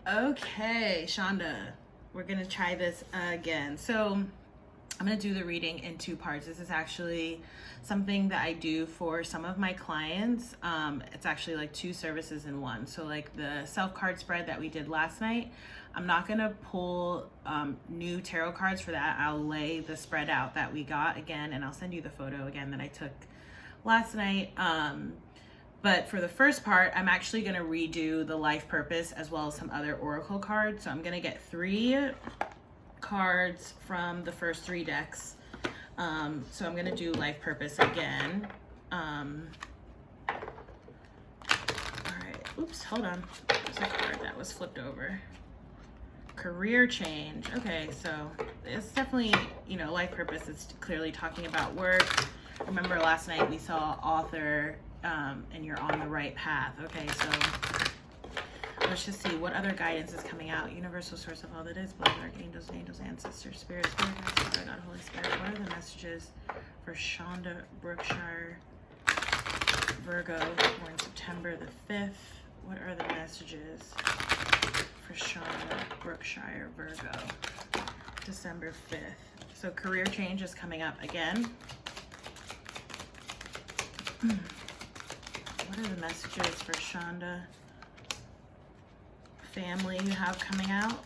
Okay, Shawnda, we're gonna try this again. So I'm gonna do the reading in two parts. This is actually something that I do for some of my clients. It's actually like two services in one. So like the self card spread that we did last night, I'm not gonna pull new tarot cards for that. I'll lay the spread out that we got again, and I'll send you the photo again that I took last night. But for the first part, I'm actually going to redo the life purpose as well as some other oracle cards. So I'm going to get 3 cards from the first 3 decks. So I'm going to do life purpose again. All right. Oops, hold on. There's a card that was flipped over. Career change. Okay, so it's definitely, life purpose is clearly talking about work. Remember last night we saw author, and you're on the right path. Okay, so let's just see what other guidance is coming out. Universal source of all that is, beloved archangels, angels, ancestors, spirits, spirit guides, God, Holy Spirit. What are the messages for Shawnda, Brookshire, Virgo, born September the 5th? What are the messages for Shawnda, Brookshire, Virgo, December 5th? So career change is coming up again. What are the messages for Shawnda? Family you have coming out.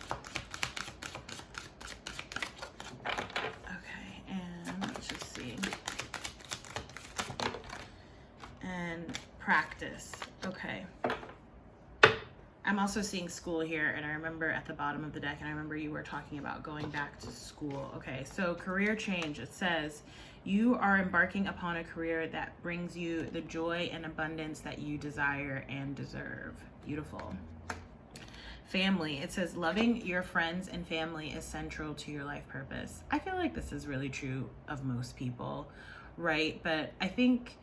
Okay, and let's just see. And practice. Okay. I'm also seeing school here, and I remember at the bottom of the deck, and I remember you were talking about going back to school. Okay, so career change, it says, you are embarking upon a career that brings you the joy and abundance that you desire and deserve. Beautiful. Family, it says, loving your friends and family is central to your life purpose. I feel like this is really true of most people, right? But I think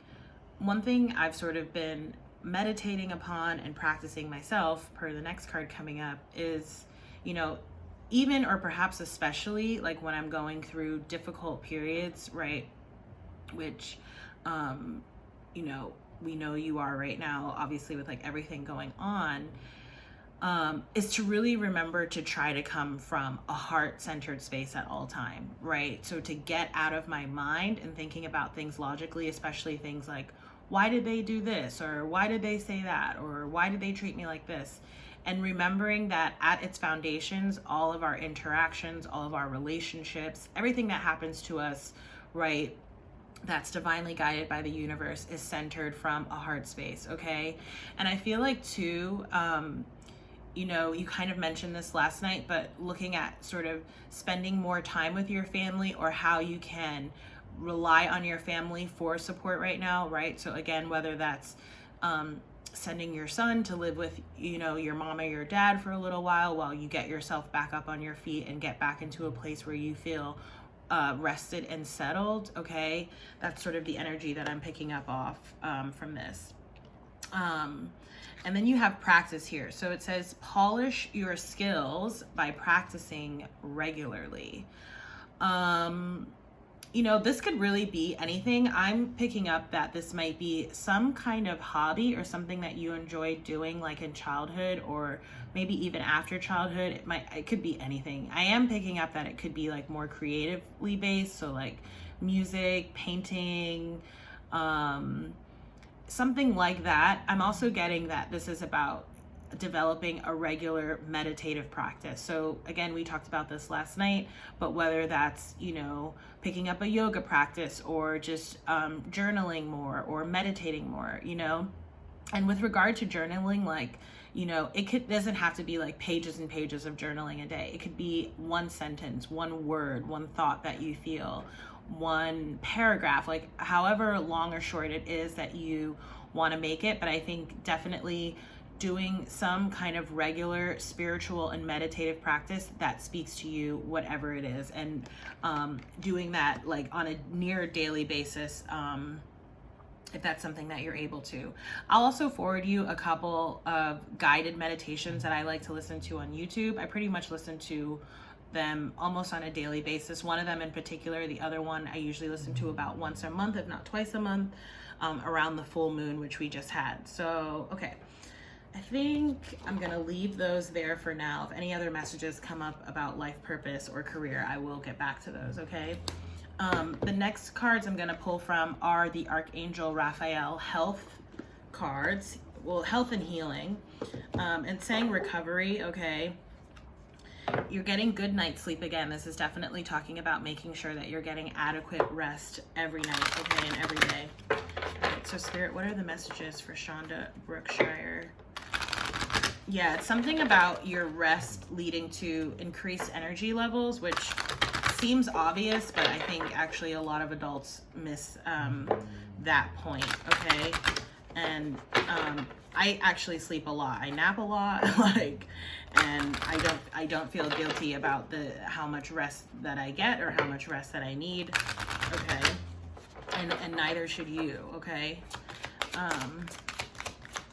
one thing I've sort of been meditating upon and practicing myself, per the next card coming up, is, even or perhaps especially like when I'm going through difficult periods, right? Which, we know you are right now, obviously with like everything going on, is to really remember to try to come from a heart-centered space at all time, right? So to get out of my mind and thinking about things logically, especially things like, why did they do this? Or why did they say that? Or why did they treat me like this? And remembering that at its foundations, all of our interactions, all of our relationships, everything that happens to us, right, that's divinely guided by the universe is centered from a heart space, okay? And I feel like too, you kind of mentioned this last night, but looking at sort of spending more time with your family or how you can rely on your family for support right now, right? So again, whether that's sending your son to live with, your mom or your dad for a little while you get yourself back up on your feet and get back into a place where you feel rested and settled, okay? That's sort of the energy that I'm picking up off from this. And then you have practice here. So it says, polish your skills by practicing regularly. This could really be anything. I'm picking up that this might be some kind of hobby or something that you enjoyed doing like in childhood or maybe even after childhood. It could be anything. I am picking up that it could be like more creatively based. So like music, painting, something like that. I'm also getting that this is about developing a regular meditative practice. So again, we talked about this last night, but whether that's, picking up a yoga practice or just journaling more or meditating more, and with regard to journaling, like, doesn't have to be like pages and pages of journaling a day. It could be one sentence, one word, one thought that you feel, one paragraph, like however long or short it is that you want to make it. But I think definitely doing some kind of regular spiritual and meditative practice that speaks to you, whatever it is, and doing that like on a near daily basis, if that's something that you're able to. I'll also forward you a couple of guided meditations that I like to listen to on YouTube. I pretty much listen to them almost on a daily basis. One of them in particular, the other one I usually listen to about once a month, if not twice a month, around the full moon, which we just had. So, okay. I think I'm going to leave those there for now. If any other messages come up about life purpose or career, I will get back to those, okay? The next cards I'm going to pull from are the Archangel Raphael health cards. Well, health and healing. And saying recovery, okay? You're getting good night's sleep again. This is definitely talking about making sure that you're getting adequate rest every night, okay, and every day. All right, so Spirit, what are the messages for Shawnda Brookshire? Yeah, it's something about your rest leading to increased energy levels, which seems obvious, but I think actually a lot of adults miss that point, okay? And I actually sleep a lot. I nap a lot, and I don't feel guilty about how much rest that I get or how much rest that I need, okay? And neither should you, okay?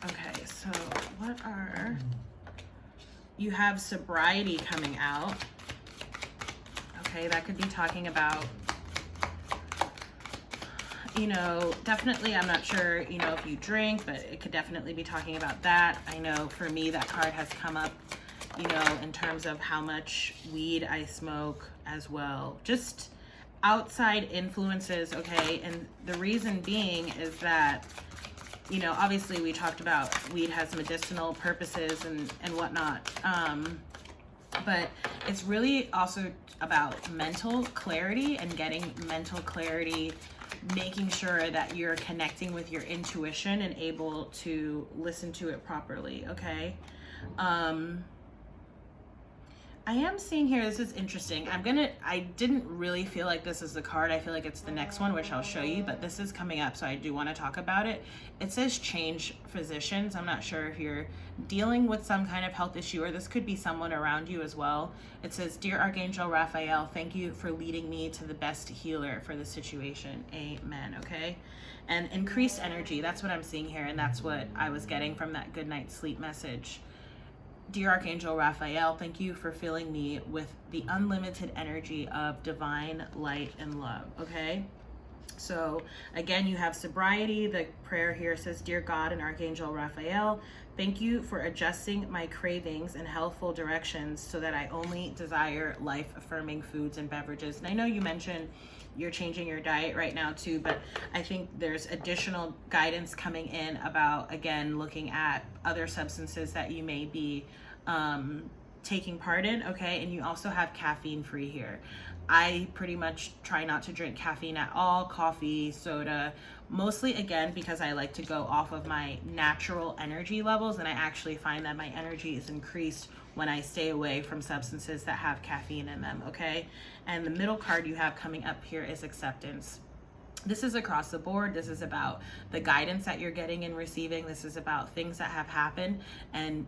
Okay, so what are, you have sobriety coming out. Okay, that could be talking about, you know, definitely, I'm not sure, you know, if you drink, but it could definitely be talking about that. I know for me, that card has come up, you know, in terms of how much weed I smoke as well. Just outside influences, okay? And the reason being is that, you know, obviously we talked about weed has medicinal purposes and whatnot. But it's really also about mental clarity and getting mental clarity, making sure that you're connecting with your intuition and able to listen to it properly, okay? I am seeing here, this is interesting. I didn't really feel like this is the card. I feel like it's the next one, which I'll show you, but this is coming up, so I do want to talk about it. It says change physicians. I'm not sure if you're dealing with some kind of health issue, or this could be someone around you as well. It says, Dear Archangel Raphael, thank you for leading me to the best healer for the situation. Amen, okay? And increased energy, that's what I'm seeing here, and that's what I was getting from that good night's sleep message. Dear Archangel Raphael, thank you for filling me with the unlimited energy of divine light and love, okay? So again, you have sobriety. The prayer here says, Dear God and Archangel Raphael, thank you for adjusting my cravings and healthful directions so that I only desire life-affirming foods and beverages. And I know you mentioned you're changing your diet right now too, but I think there's additional guidance coming in about, again, looking at other substances that you may be taking part in, okay? And you also have caffeine free here. I pretty much try not to drink caffeine at all, coffee, soda, mostly again because I like to go off of my natural energy levels, and I actually find that my energy is increased when I stay away from substances that have caffeine in them, okay? And the middle card you have coming up here is acceptance. This is across the board. This is about the guidance that you're getting and receiving. This is about things that have happened and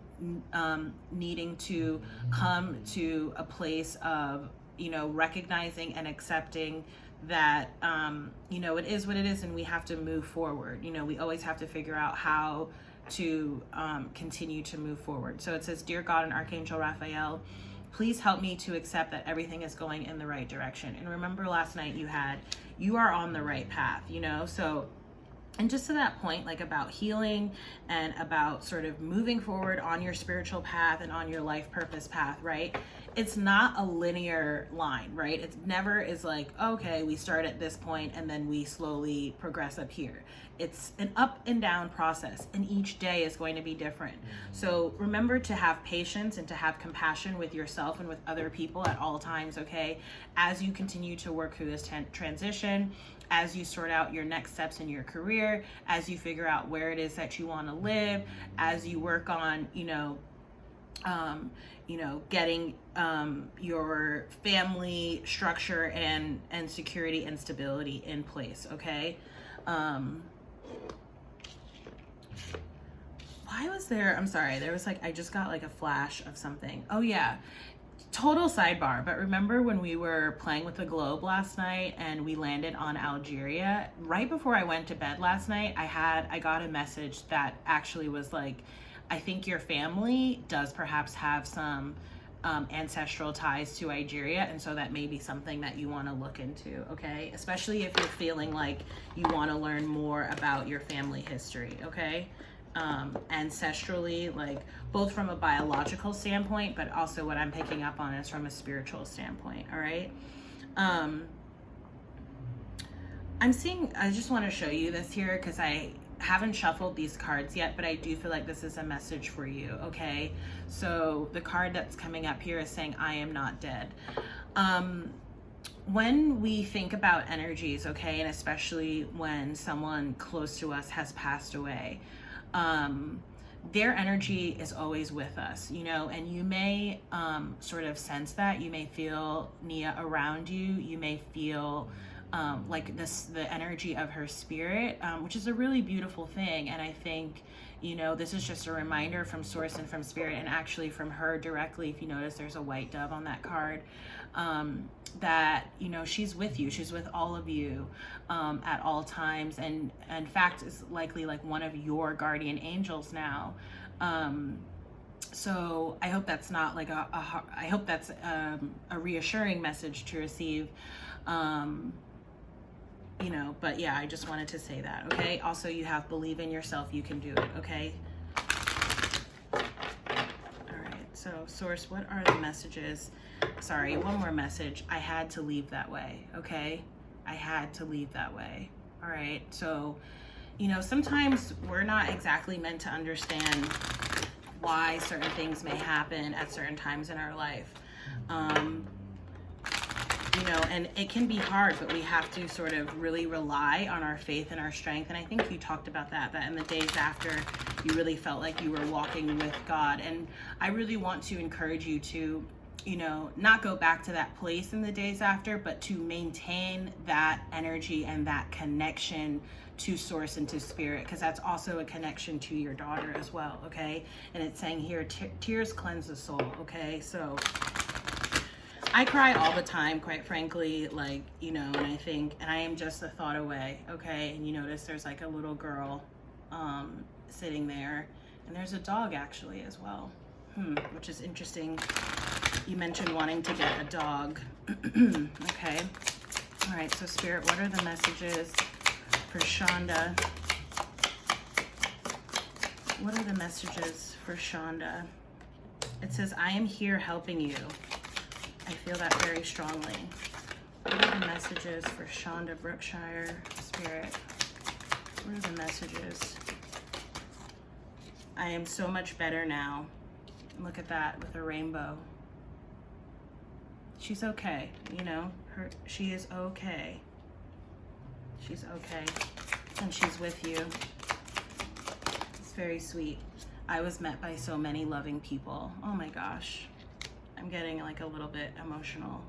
needing to come to a place of, you know, recognizing and accepting that, you know, it is what it is and we have to move forward. You know, we always have to figure out how to continue to move forward. So it says, Dear God and Archangel Raphael, please help me to accept that everything is going in the right direction. And remember last night you are on the right path, you know? So, and just to that point, like about healing and about sort of moving forward on your spiritual path and on your life purpose path, right? It's not a linear line, right? It never is like, okay, we start at this point and then we slowly progress up here. It's an up and down process, and each day is going to be different. So remember to have patience and to have compassion with yourself and with other people at all times, okay? As you continue to work through this transition, as you sort out your next steps in your career, as you figure out where it is that you want to live, as you work on, getting your family structure and security and stability in place, okay? Why was there, I'm sorry, there was like, I just got like a flash of something. Oh yeah, total sidebar, but remember when we were playing with the globe last night and we landed on Algeria? Right before I went to bed last night, I got a message that actually was like, I think your family does perhaps have some ancestral ties to Algeria, and so that may be something that you want to look into, okay? Especially if you're feeling like you want to learn more about your family history, okay? ancestrally, like both from a biological standpoint, but also what I'm picking up on is from a spiritual standpoint. All right. I'm seeing, I just want to show you this here because I haven't shuffled these cards yet, but I do feel like this is a message for you. Okay. So the card that's coming up here is saying, I am not dead. When we think about energies, okay, and especially when someone close to us has passed away, their energy is always with us, you know, and you may sort of sense that. You may feel Nia around you. You may feel like the energy of her spirit, which is a really beautiful thing. And I think, you know, this is just a reminder from source and from spirit, and actually from her directly. If you notice, there's a white dove on that card, that, you know, she's with you. She's with all of you at all times, and in fact is likely like one of your guardian angels now. So I hope that's not like I hope that's a reassuring message to receive. You know, but yeah, I just wanted to say that. Okay. Also, you have believe in yourself. You can do it. Okay. All right. So source, what are the messages? Sorry, one more message. I had to leave that way. Okay. I had to leave that way. All right. So, you know, sometimes we're not exactly meant to understand why certain things may happen at certain times in our life. You know, and it can be hard, but we have to sort of really rely on our faith and our strength. And I think you talked about that in the days after, you really felt like you were walking with God. And I really want to encourage you to, you know, not go back to that place in the days after, but to maintain that energy and that connection to source and to spirit, because that's also a connection to your daughter as well. Okay. And it's saying here, tears cleanse the soul. Okay. So I cry all the time, quite frankly, like, you know, and I think, and I am just a thought away. Okay. And you notice there's like a little girl sitting there, and there's a dog actually as well, which is interesting. You mentioned wanting to get a dog. Okay. All right. So spirit, what are the messages for Shawnda? What are the messages for Shawnda? It says, I am here helping you. I feel that very strongly. What are the messages for Shawnda Brookshire, spirit? What are the messages? I am so much better now. Look at that with a rainbow. She's okay, you know, she is okay. She's okay, and she's with you. It's very sweet. I was met by so many loving people. Oh my gosh. I'm getting like a little bit emotional.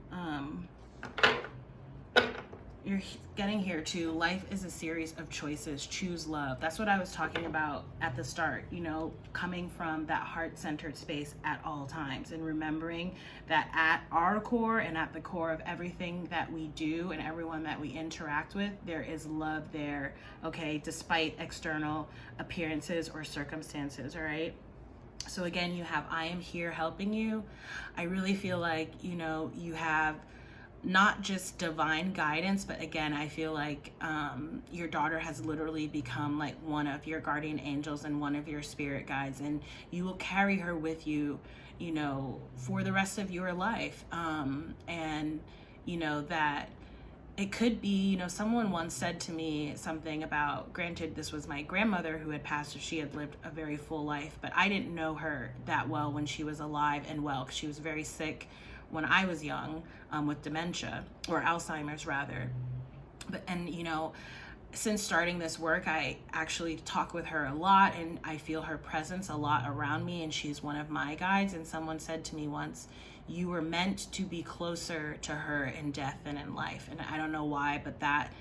You're getting here too. Life is a series of choices. Choose love. That's what I was talking about at the start, you know, coming from that heart-centered space at all times, and remembering that at our core and at the core of everything that we do and everyone that we interact with, there is love there, okay, despite external appearances or circumstances, all right? So again, you have, I am here helping you. I really feel like, you know, you have not just divine guidance, but again, I feel like your daughter has literally become like one of your guardian angels and one of your spirit guides, and you will carry her with you, you know, for the rest of your life. And, you know, that it could be, you know, someone once said to me something about, granted, this was my grandmother who had passed, so she had lived a very full life, but I didn't know her that well when she was alive and well, because she was very sick when I was young, with dementia, or Alzheimer's rather. And you know, since starting this work, I actually talk with her a lot, and I feel her presence a lot around me, and she's one of my guides. And someone said to me once, you were meant to be closer to her in death than in life. And I don't know why, but that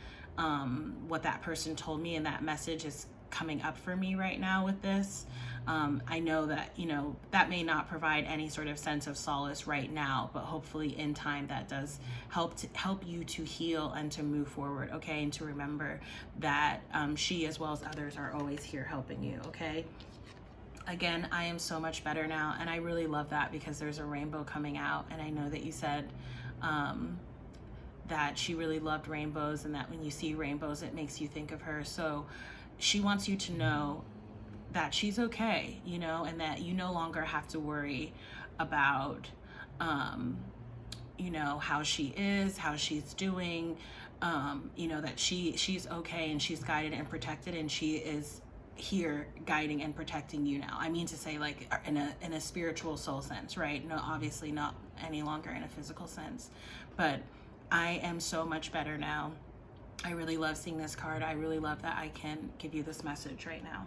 what that person told me, and that message is coming up for me right now with this. I know that, you know, that may not provide any sort of sense of solace right now, but hopefully in time that does help you to heal and to move forward, okay? And to remember that she, as well as others, are always here helping you, okay? Again, I am so much better now, and I really love that, because there's a rainbow coming out, and I know that you said that she really loved rainbows, and that when you see rainbows, it makes you think of her. So she wants you to know that she's okay, you know, and that you no longer have to worry about, you know, how she is, how she's doing, you know, that she's okay and she's guided and protected, and she is here guiding and protecting you now. I mean to say, like, in a spiritual soul sense, right? No, obviously not any longer in a physical sense, but I am so much better now. I really love seeing this card. I really love that I can give you this message right now.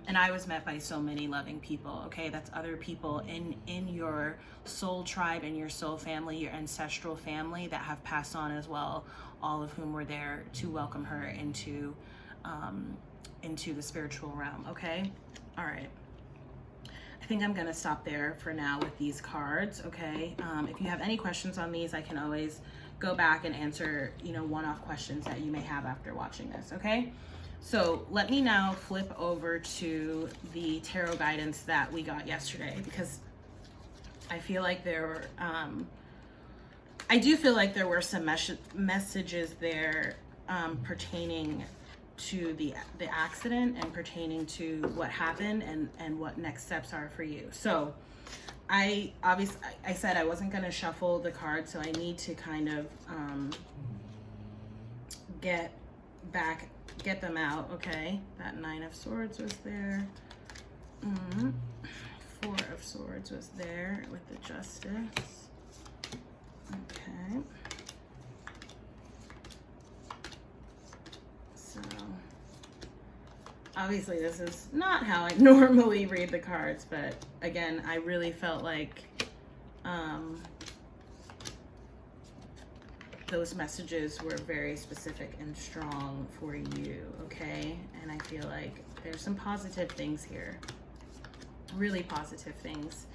And I was met by so many loving people, okay? That's other people in your soul tribe, in your soul family, your ancestral family that have passed on as well, all of whom were there to welcome her into the spiritual realm, okay? All right. I think I'm gonna stop there for now with these cards, okay? If you have any questions on these, I can always go back and answer, you know, one-off questions that you may have after watching this, okay? So let me now flip over to the tarot guidance that we got yesterday, because I feel like there were, I do feel like there were some messages there pertaining to the accident and pertaining to what happened and what next steps are for you. So I said I wasn't going to shuffle the cards, so I need to kind of get them out, okay? That Nine of Swords was there. Four of Swords was there with the Justice. Okay. So, obviously this is not how I normally read the cards, but again, I really felt like those messages were very specific and strong for you, okay? And I feel like there's some positive things here, really positive things.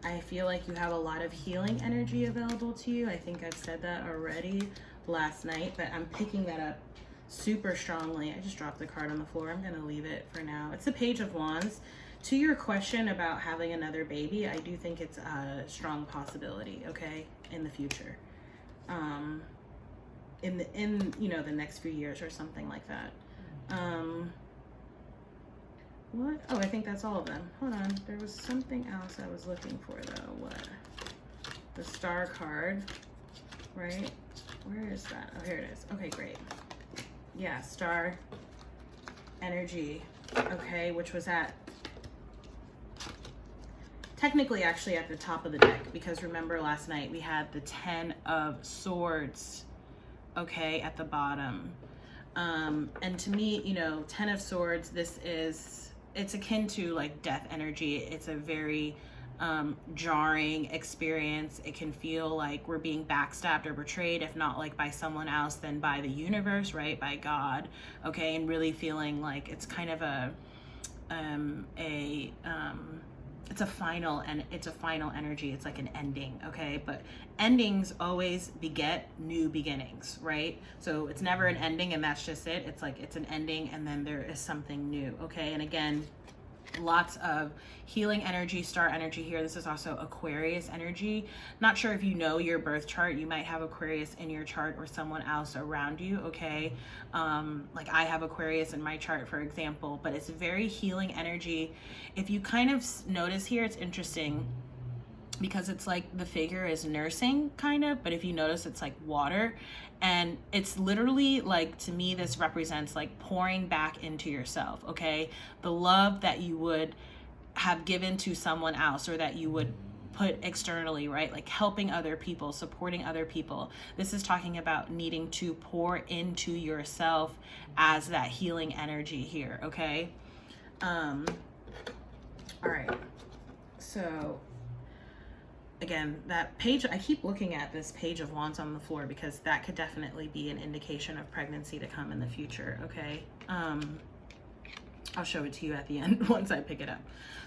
I feel like you have a lot of healing energy available to you. I think I've said that already last night, but I'm picking that up super strongly. I just dropped the card on the floor. I'm gonna leave it for now. It's the Page of Wands. To your question about having another baby, I do think it's a strong possibility, okay, in the future. In you know, the next few years or something like that. What? Oh, I think that's all of them. Hold on. There was something else I was looking for though. What? The Star card, right? Where is that? Oh, here it is. Okay, great. Yeah, Star energy. Okay, which was technically actually at the top of the deck, because remember last night we had the 10 of Swords, okay, at the bottom. And to me, you know, 10 of Swords, it's akin to like death energy. It's a very jarring experience. It can feel like we're being backstabbed or betrayed, if not like by someone else, then by the universe, right? By God, okay? And really feeling like it's kind of it's a final energy. It's like an ending, okay? But endings always beget new beginnings, right? So it's never an ending and that's just it. It's like it's an ending and then there is something new, okay? And again, lots of healing energy, star energy here. This is also Aquarius energy. Not sure if you know your birth chart. You might have Aquarius in your chart or someone else around you, okay? Like I have Aquarius in my chart, for example, but it's very healing energy. If you kind of notice here, it's interesting because it's like the figure is nursing kind of, but if you notice it's like water, and it's literally like, to me this represents like pouring back into yourself, okay? The love that you would have given to someone else or that you would put externally, right? Like helping other people, supporting other people. This is talking about needing to pour into yourself as that healing energy here, okay? All right, so again, that page, I keep looking at this Page of Wands on the floor because that could definitely be an indication of pregnancy to come in the future, okay? I'll show it to you at the end once I pick it up.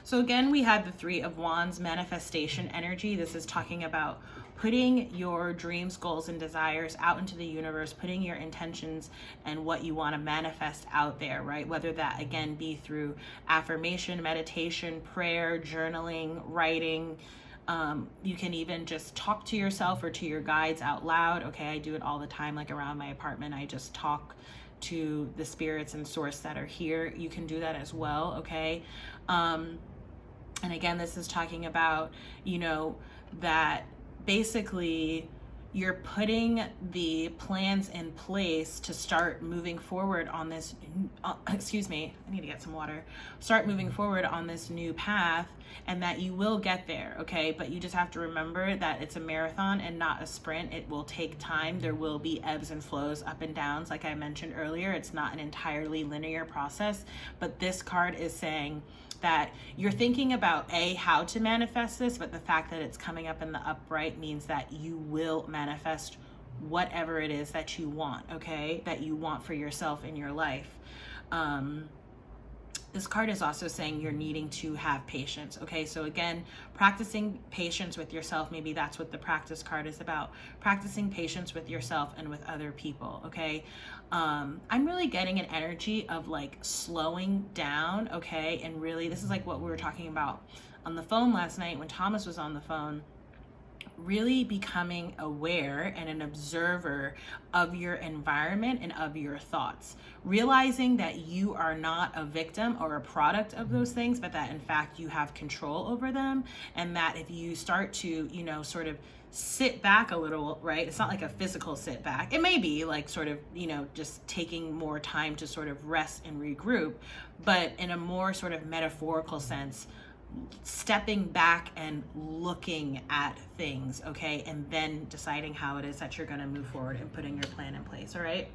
So again, we had the Three of Wands, manifestation energy. This is talking about putting your dreams, goals, and desires out into the universe, putting your intentions and what you want to manifest out there, right? Whether that, again, be through affirmation, meditation, prayer, journaling, writing. You can even just talk to yourself or to your guides out loud. Okay, I do it all the time, like around my apartment. I just talk to the spirits and source that are here, you can do that as well, okay? And again, this is talking about, you know, that basically you're putting the plans in place to start moving forward on this, excuse me, I need to get some water, start moving forward on this new path, and that you will get there, okay? But you just have to remember that it's a marathon and not a sprint. It will take time. There will be ebbs and flows, up and downs. Like I mentioned earlier, it's not an entirely linear process, but this card is saying that you're thinking about how to manifest this, but the fact that it's coming up in the upright means that you will manifest whatever it is that you want, okay? That you want for yourself in your life. This card is also saying you're needing to have patience, okay? So again, practicing patience with yourself, maybe that's what the practice card is about. Practicing patience with yourself and with other people, okay? I'm really getting an energy of like slowing down, okay? And really, this is like what we were talking about on the phone last night when Thomas was on the phone. Really becoming aware and an observer of your environment and of your thoughts. Realizing that you are not a victim or a product of those things, but that in fact you have control over them. And that if you start to, you know, sort of sit back a little, right? It's not like a physical sit back. It may be like sort of, you know, just taking more time to sort of rest and regroup, but in a more sort of metaphorical sense, stepping back and looking at things, okay? And then deciding how it is that you're going to move forward and putting your plan in place, all right?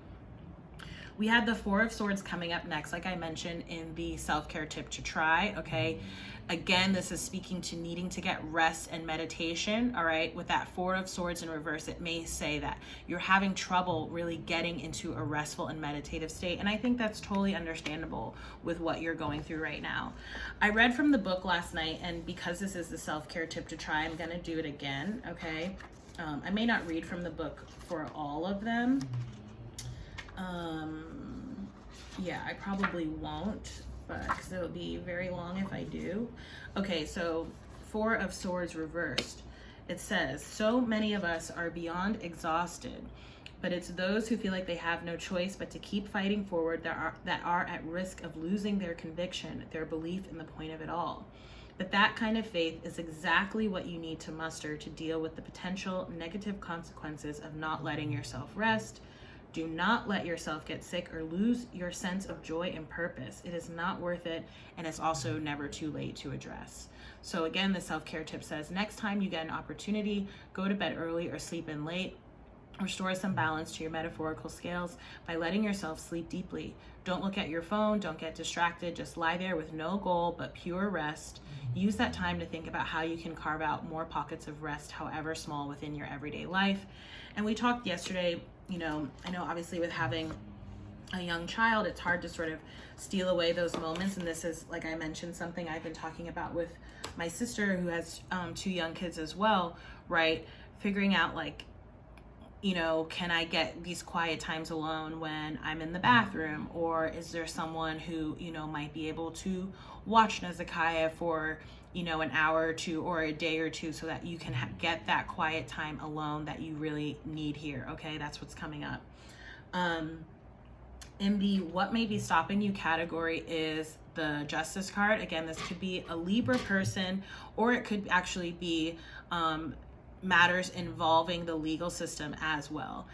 We had the Four of Swords coming up next, like I mentioned in the self-care tip to try, okay? Again, this is speaking to needing to get rest and meditation, all right? With that Four of Swords in reverse, it may say that you're having trouble really getting into a restful and meditative state. And I think that's totally understandable with what you're going through right now. I read from the book last night, and because this is the self-care tip to try, I'm gonna do it again, okay? I may not read from the book for all of them. Yeah, I probably won't, but because it'll be very long if I do. Okay, so Four of Swords reversed. It says, so many of us are beyond exhausted, but it's those who feel like they have no choice but to keep fighting forward that are at risk of losing their conviction, their belief in the point of it all. But that kind of faith is exactly what you need to muster to deal with the potential negative consequences of not letting yourself rest. Do not let yourself get sick or lose your sense of joy and purpose. It is not worth it, and it's also never too late to address. So again, the self-care tip says, next time you get an opportunity, go to bed early or sleep in late. Restore some balance to your metaphorical scales by letting yourself sleep deeply. Don't look at your phone, don't get distracted, just lie there with no goal but pure rest. Use that time to think about how you can carve out more pockets of rest, however small, within your everyday life. And we talked yesterday, you know, I know obviously with having a young child, it's hard to sort of steal away those moments. And this is, like I mentioned, something I've been talking about with my sister who has 2 young kids as well, right? Figuring out like, you know, can I get these quiet times alone when I'm in the bathroom? Or is there someone who, you know, might be able to watch Hezekiah for, you know, an hour or two or a day or two so that you can get that quiet time alone that you really need here, okay? That's what's coming up. In the what may be stopping you category is the Justice card. Again, this could be a Libra person, or it could actually be matters involving the legal system as well.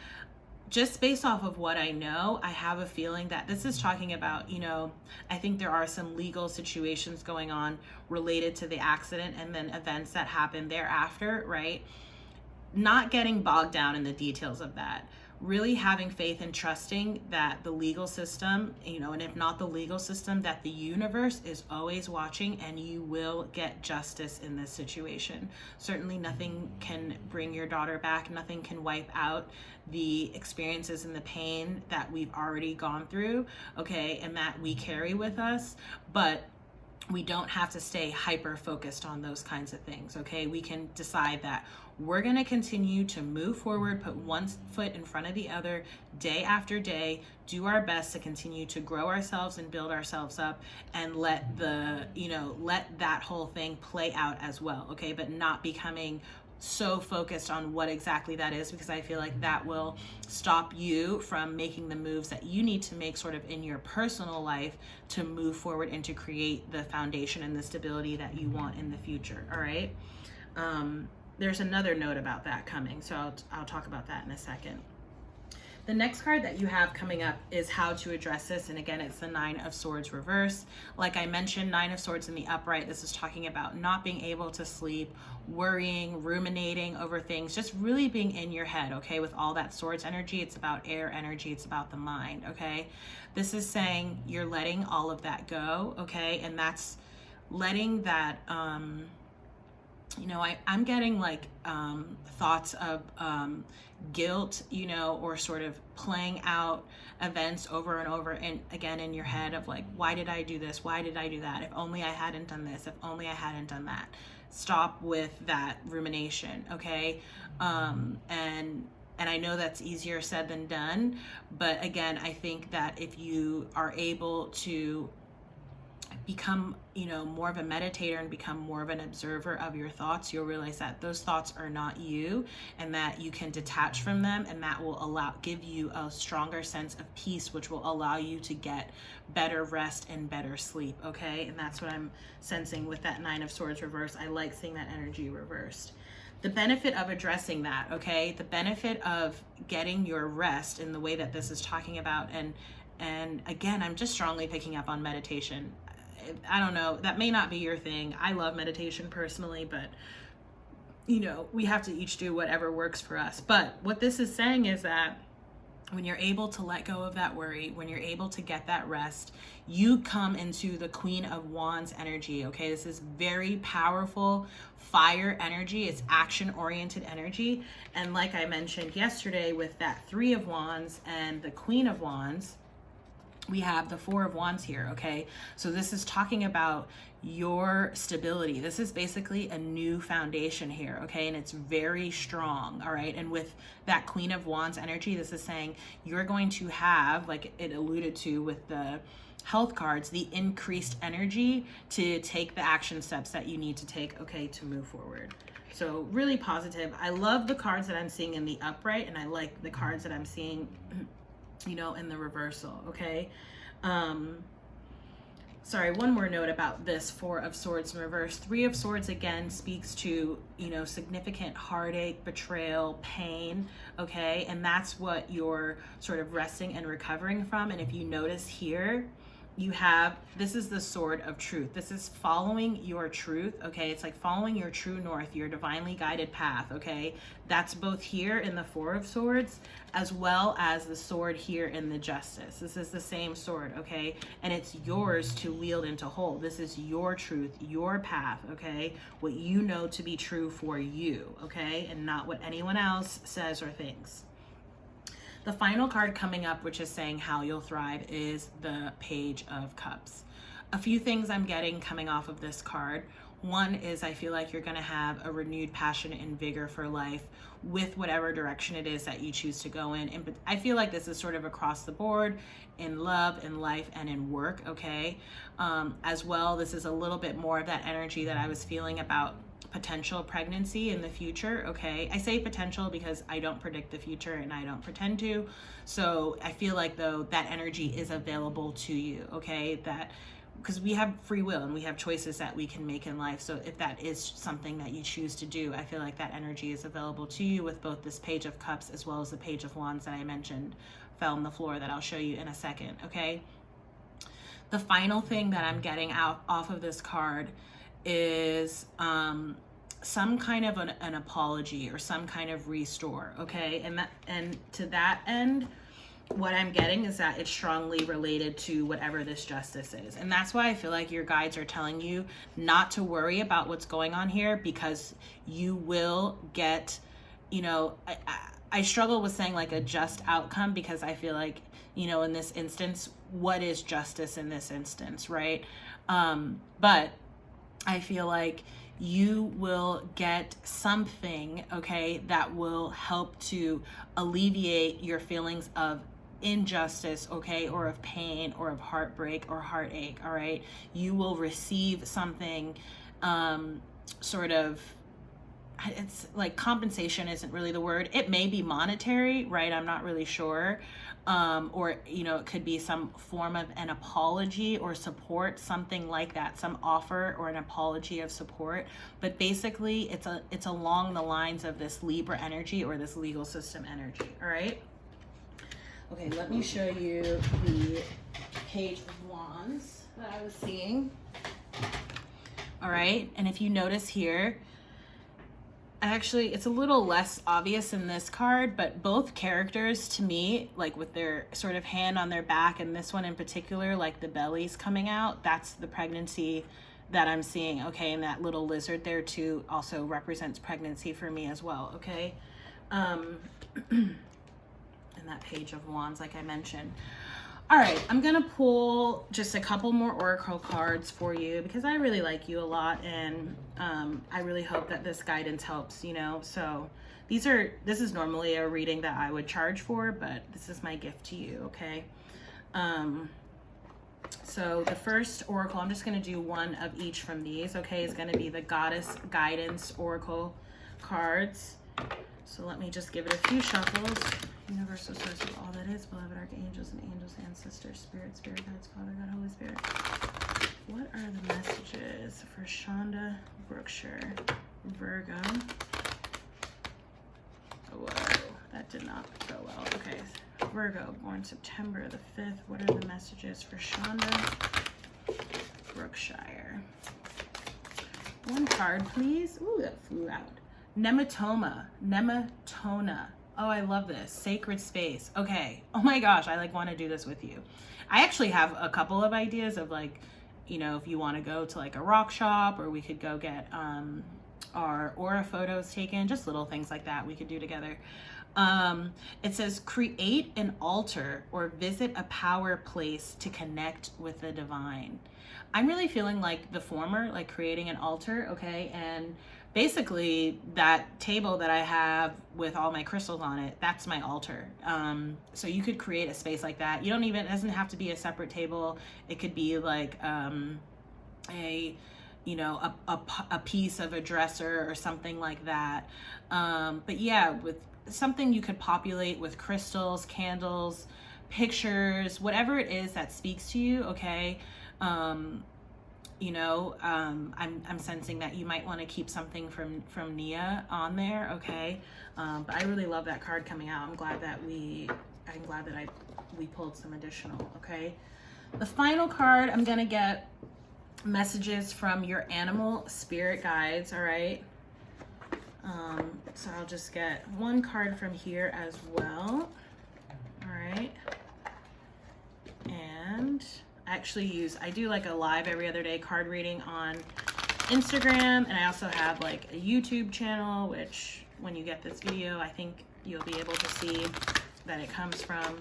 Just based off of what I know, I have a feeling that this is talking about, you know, I think there are some legal situations going on related to the accident and then events that happen thereafter, right? Not getting bogged down in the details of that. Really having faith and trusting that the legal system, you know, and if not the legal system, that the universe is always watching and you will get justice in this situation. Certainly nothing can bring your daughter back. Nothing can wipe out the experiences and the pain that we've already gone through, okay, and that we carry with us. But we don't have to stay hyper focused on those kinds of things, okay? We can decide that we're gonna continue to move forward, put one foot in front of the other, day after day, do our best to continue to grow ourselves and build ourselves up, and let the, you know, let that whole thing play out as well, okay? But not becoming so focused on what exactly that is, because I feel like that will stop you from making the moves that you need to make sort of in your personal life to move forward and to create the foundation and the stability that you want in the future. All right. There's another note about that coming, so I'll talk about that in a second. The next card that you have coming up is how to address this. And again, it's the Nine of Swords reverse. Like I mentioned, Nine of Swords in the upright, this is talking about not being able to sleep, worrying, ruminating over things, just really being in your head, okay? With all that Swords energy, it's about air energy, it's about the mind, okay? This is saying you're letting all of that go, okay? And that's letting that, you know, I'm getting like thoughts of guilt, you know, or sort of playing out events over and over and again in your head of like, why did I do this? Why did I do that? If only I hadn't done this, if only I hadn't done that. Stop with that rumination, okay? And I know that's easier said than done, but again, I think that if you are able to become, you know, more of a meditator and become more of an observer of your thoughts, you'll realize that those thoughts are not you, and that you can detach from them, and that will give you a stronger sense of peace, which will allow you to get better rest and better sleep, okay? And that's what I'm sensing with that Nine of Swords reverse. I like seeing that energy reversed. The benefit of addressing that, okay? The benefit of getting your rest in the way that this is talking about, and again, I'm just strongly picking up on meditation. I don't know, that may not be your thing. I love meditation personally, but you know, we have to each do whatever works for us. But what this is saying is that when you're able to let go of that worry, when you're able to get that rest, you come into the Queen of Wands energy, okay? This is very powerful fire energy. It's action-oriented energy. And like I mentioned yesterday with that Three of Wands and the Queen of Wands, we have the Four of Wands here, okay? So this is talking about your stability. This is basically a new foundation here, okay? And it's very strong, all right? And with that Queen of Wands energy, this is saying you're going to have, like it alluded to with the health cards, the increased energy to take the action steps that you need to take, okay, to move forward. So really positive. I love the cards that I'm seeing in the upright, and I like the cards that I'm seeing, you know, in the reversal, okay? Sorry, one more note about this Four of Swords in reverse. Three of Swords again speaks to, you know, significant heartache, betrayal, pain, okay? And that's what you're sort of resting and recovering from. And if you notice here, you have, this is the Sword of Truth. This is following your truth, okay? It's like following your true north, your divinely guided path, okay? That's both here in the Four of Swords, as well as the sword here in the Justice. This is the same sword, okay? And it's yours to wield and to hold. This is your truth, your path, okay? What you know to be true for you, okay? And not what anyone else says or thinks. The final card coming up, which is saying how you'll thrive, is the Page of Cups. A few things I'm getting coming off of this card. One is I feel like you're going to have a renewed passion and vigor for life with whatever direction it is that you choose to go in. And I feel like this is sort of across the board in love, in life, and in work, okay? As well, this is a little bit more of that energy that I was feeling about potential pregnancy in the future, okay? I say potential because I don't predict the future and I don't pretend to. So I feel like though that energy is available to you, okay? That because we have free will and we have choices that we can make in life. So if that is something that you choose to do, I feel like that energy is available to you with both this Page of Cups as well as the Page of Wands that I mentioned fell on the floor that I'll show you in a second, okay? The final thing that I'm getting out off of this card is some kind of an apology or some kind of restore, okay? And to that end, what I'm getting is that it's strongly related to whatever this justice is. And that's why I feel like your guides are telling you not to worry about what's going on here, because you will get, you know, I struggle with saying like a just outcome, because I feel like, you know, in this instance, what is justice in this instance, right? But I feel like you will get something, okay, that will help to alleviate your feelings of injustice, okay, or of pain or of heartbreak or heartache, all right? You will receive something sort of it's like compensation isn't really the word. It may be monetary, right? I'm not really sure. Or, you know, it could be some form of an apology or support, something like that, some offer or an apology of support. But basically it's along the lines of this Libra energy or this legal system energy. All right. Okay, let me show you the Page of Wands that I was seeing. All right, and if you notice here, actually it's a little less obvious in this card, but both characters to me, like with their sort of hand on their back, and this one in particular, like the belly's coming out, that's the pregnancy that I'm seeing. Okay, and that little lizard there too also represents pregnancy for me as well. Okay, and that Page of Wands, like I mentioned. All right, I'm gonna pull just a couple more oracle cards for you because I really like you a lot, and I really hope that this guidance helps, you know. So this is normally a reading that I would charge for, but this is my gift to you, okay? So the first oracle, I'm just gonna do one of each from these, okay, is gonna be the Goddess Guidance Oracle cards. So let me just give it a few shuffles. Universal source of all that is, beloved archangels and angels, ancestors, spirit guides, Father God, Holy Spirit. What are the messages for Shawnda Brookshire, Virgo? Whoa, that did not go well. Okay, Virgo, born September the 5th. What are the messages for Shawnda Brookshire? One card, please. Ooh, that flew out. Nematoma. Oh, I love this. Sacred space. Okay. Oh my gosh, I like want to do this with you. I actually have a couple of ideas of like, you know, if you want to go to like a rock shop, or we could go get our aura photos taken, just little things like that we could do together. It says create an altar or visit a power place to connect with the divine. I'm really feeling like the former, like creating an altar, okay? And basically that table that I have with all my crystals on it, that's my altar. So you could create a space like that. You don't even, it doesn't have to be a separate table. It could be like a piece of a dresser or something like that. But yeah, with something you could populate with crystals, candles, pictures, whatever it is that speaks to you, okay? I'm sensing that you might want to keep something from Nia on there, okay? But I really love that card coming out. I'm glad that we pulled some additional, okay? The final card, I'm gonna get messages from your animal spirit guides, all right? So I'll just get one card from here as well, all right? And I do like a live every other day card reading on Instagram, and I also have like a YouTube channel, which when you get this video, I think you'll be able to see that it comes from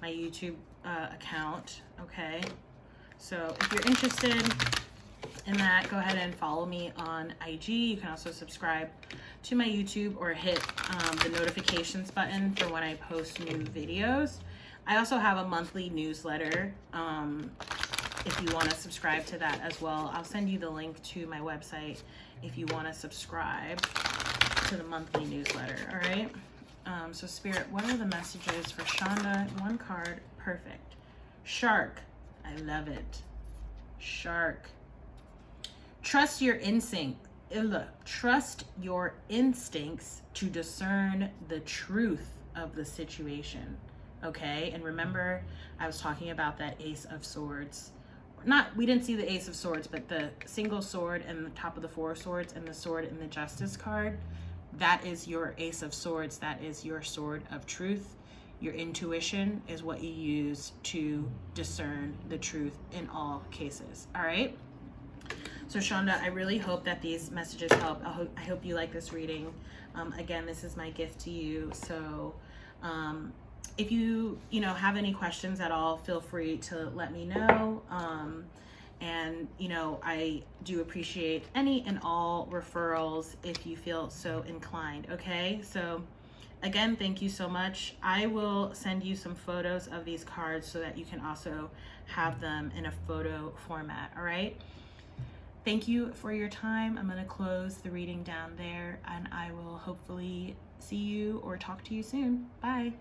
my YouTube account, okay? So if you're interested in that, go ahead and follow me on IG. You can also subscribe to my YouTube or hit the notifications button for when I post new videos. I also have a monthly newsletter if you want to subscribe to that as well. I'll send you the link to my website if you want to subscribe to the monthly newsletter, all right? So Spirit, what are the messages for Shawnda? One card, perfect. Shark, I love it. Shark. Trust your instinct. Trust your instincts to discern the truth of the situation. Okay, and remember I was talking about that Ace of Swords. We didn't see the Ace of Swords, but the single sword and the top of the Four of Swords and the sword in the Justice card, that is your Ace of Swords. That is your sword of truth. Your intuition is what you use to discern the truth in all cases, all right? So Shawnda, I really hope that these messages help. I hope you like this reading. Again, this is my gift to you. So if you have any questions at all, feel free to let me know. And I do appreciate any and all referrals if you feel so inclined. Okay, so again, thank you so much. I will send you some photos of these cards so that you can also have them in a photo format. All right. thank you for your time. I'm going to close the reading down there, and I will hopefully see you or talk to you soon. Bye.